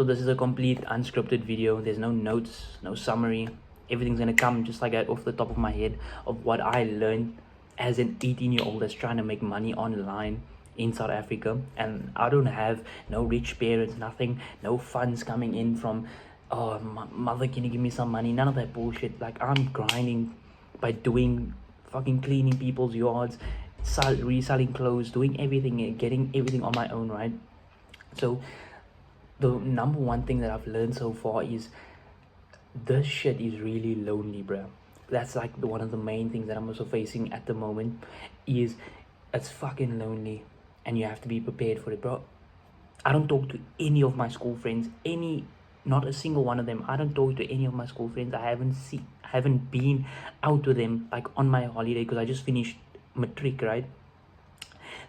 So this is a complete unscripted video. There's no notes, no summary. Everything's gonna come just like that off the top of my head of what I learned as an 18-year-old that's trying to make money online in South Africa. And I don't have no rich parents, nothing, no funds coming in from, oh, mother, can you give me some money? None of that bullshit. Like, I'm grinding by doing fucking cleaning people's yards, reselling clothes, doing everything, getting everything on my own, right? So the number one thing that I've learned so far is this shit is really lonely, bro. That's like one of the main things that I'm also facing at the moment is it's fucking lonely and you have to be prepared for it, bro. I don't talk to any of my school friends, not a single one of them. I don't talk to any of my school friends. I haven't been out with them like on my holiday because I just finished matric, right?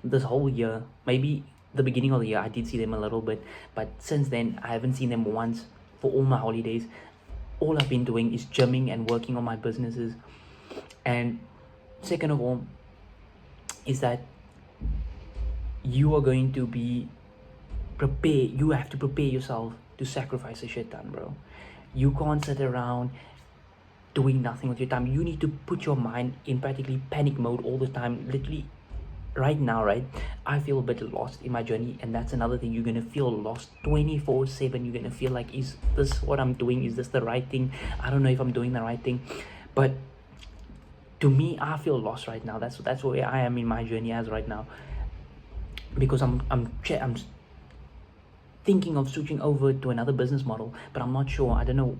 This whole year, maybe the beginning of the year I did see them a little bit, but since then I haven't seen them once for all my holidays. All I've been doing is gymming and working on my businesses. And second of all is that you are going to be prepared. You have to prepare yourself to sacrifice a shit ton, bro. You can't sit around doing nothing with your time. You need to put your mind in practically panic mode all the time. Literally right now, right, I feel a bit lost in my journey, and that's another thing. You're gonna feel lost 24/7. You're gonna feel like, is this what I'm doing? Is this the right thing? I don't know if I'm doing the right thing. But to me, I feel lost right now. That's where I am in my journey as right now, because I'm thinking of switching over to another business model, but I'm not sure. I don't know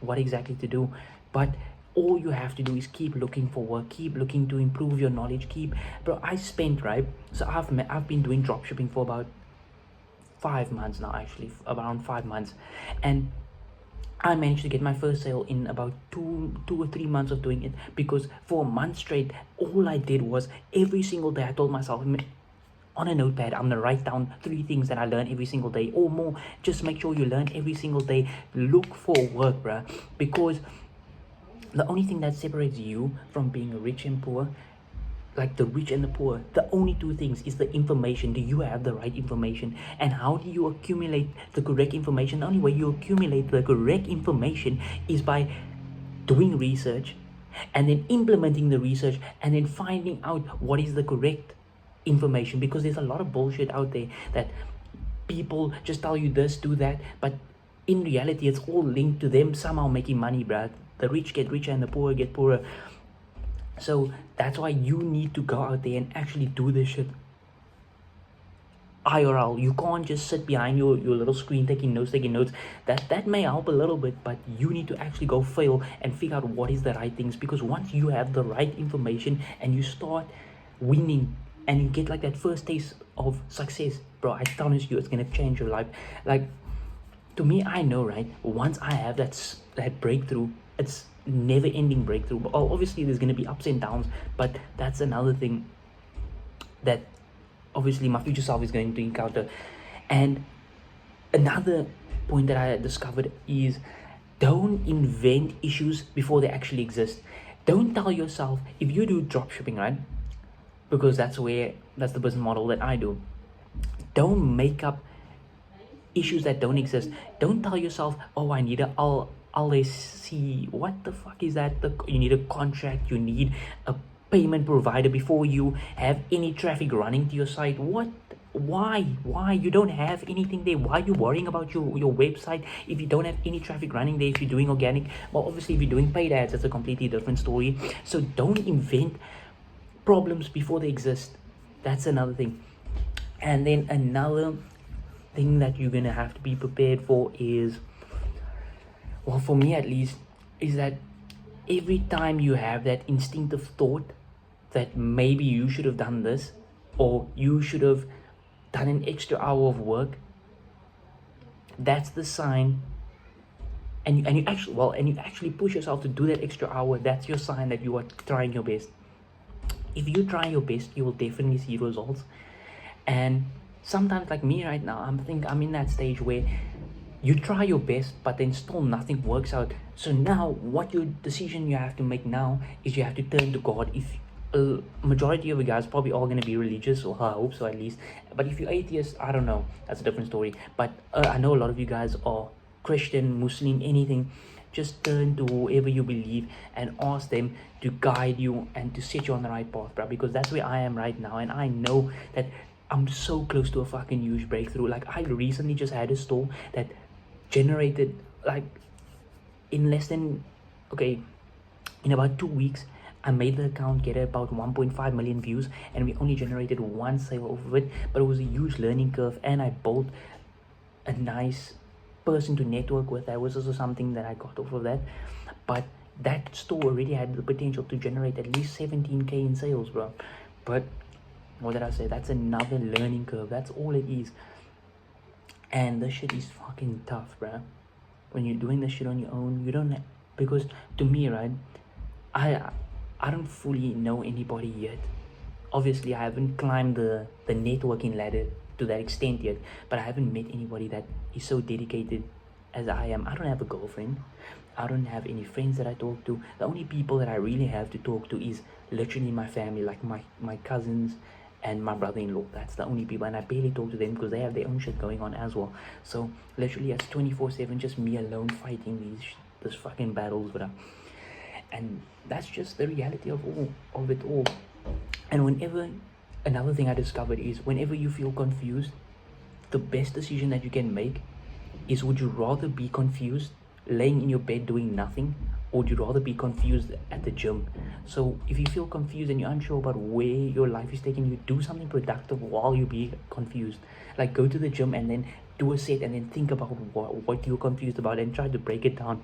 what exactly to do. But all you have to do is keep looking for work, keep looking to improve your knowledge, bro. I spent, right, so I've been doing dropshipping for about 5 months now, actually around 5 months, and I managed to get my first sale in about two or 3 months of doing it, because for a month straight all I did was every single day I told myself on a notepad, I'm gonna write down 3 things that I learn every single day or more. Just make sure you learn every single day. Look for work, bruh, because the only thing that separates you from being rich and poor, like the rich and the poor, the only 2 things is the information. Do you have the right information? And how do you accumulate the correct information? The only way you accumulate the correct information is by doing research and then implementing the research and then finding out what is the correct information, because there's a lot of bullshit out there that people just tell you this, do that, but in reality it's all linked to them somehow making money, bruh. The rich get richer and the poor get poorer. So that's why you need to go out there and actually do this shit IRL. You can't just sit behind your little screen taking notes. That may help a little bit, but you need to actually go fail and figure out what is the right things, because once you have the right information and you start winning and you get like that first taste of success, bro, I promise you it's gonna change your life. Like, to me, I know, right, once I have that breakthrough, it's never ending breakthrough. But obviously there's going to be ups and downs, but that's another thing that obviously my future self is going to encounter. And another point that I discovered is don't invent issues before they actually exist. Don't tell yourself, if you do dropshipping, right, because that's the business model that I do, don't make up issues that don't exist. Don't tell yourself, oh, I need LAC. What the fuck is that? You need a contract, you need a payment provider before you have any traffic running to your site. What? Why? You don't have anything there. Why are you worrying about your website if you don't have any traffic running there? If you're doing organic, well, obviously if you're doing paid ads, that's a completely different story. So don't invent problems before they exist. That's another thing. And then another thing that you're gonna have to be prepared for is, well, for me at least, is that every time you have that instinctive thought that maybe you should have done this, or you should have done an extra hour of work, that's the sign. And you actually push yourself to do that extra hour. That's your sign that you are trying your best. If you try your best, you will definitely see results. And sometimes, like me right now, I'm in that stage where you try your best, but then still nothing works out. So now what your decision you have to make now is you have to turn to God. If majority of you guys probably all going to be religious, or I hope so at least. But if you're atheist, I don't know, that's a different story. But I know a lot of you guys are Christian, Muslim, anything. Just turn to whoever you believe and ask them to guide you and to set you on the right path, bro, because that's where I am right now. And I know that I'm so close to a fucking huge breakthrough. Like, I recently just had a store that generated, like, in less than, okay, in about 2 weeks, I made the account get about 1.5 million views, and we only generated one sale off of it. But it was a huge learning curve, and I built a nice person to network with. That was also something that I got off of that. But that store already had the potential to generate at least 17k in sales, bro. But what did I say? That's another learning curve. That's all it is. And this shit is fucking tough, bro. When you're doing this shit on your own, you don't, because to me, right, I don't fully know anybody yet. Obviously, I haven't climbed the networking ladder to that extent yet, but I haven't met anybody that is so dedicated as I am. I don't have a girlfriend. I don't have any friends that I talk to. The only people that I really have to talk to is literally my family, like my cousins and my brother-in-law. That's the only people, and I barely talk to them because they have their own shit going on as well. So literally, it's 24/7, just me alone fighting this fucking battles, bro. And that's just the reality of it all. And whenever, another thing I discovered is, whenever you feel confused, the best decision that you can make is, would you rather be confused laying in your bed doing nothing, or would you rather be confused at the gym? So if you feel confused and you're unsure about where your life is taking you, do something productive while you be confused. Like, go to the gym and then do a set, and then think about what you're confused about and try to break it down.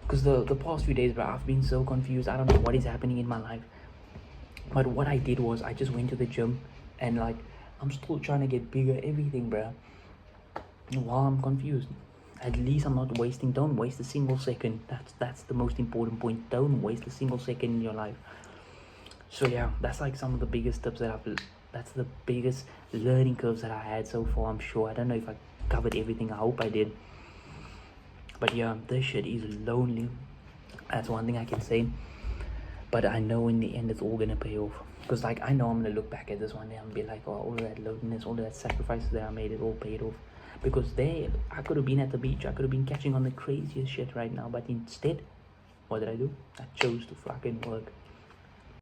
Because the past few days, bro, I've been so confused. I don't know what is happening in my life. But what I did was, I just went to the gym, and like, I'm still trying to get bigger, everything, bro, while I'm confused. At least I'm not wasting, don't waste a single second. That's the most important point. Don't waste a single second in your life. So yeah, that's like some of the biggest tips that that's the biggest learning curves that I had so far, I'm sure. I don't know if I covered everything. I hope I did. But yeah, this shit is lonely. That's one thing I can say. But I know in the end it's all gonna pay off. Because like, I know I'm gonna look back at this one day and be like, oh, all of that loneliness, all of that sacrifices that I made, it all paid off. Because I could have been at the beach, I could have been catching on the craziest shit right now. But instead, what did I do? I chose to fucking work.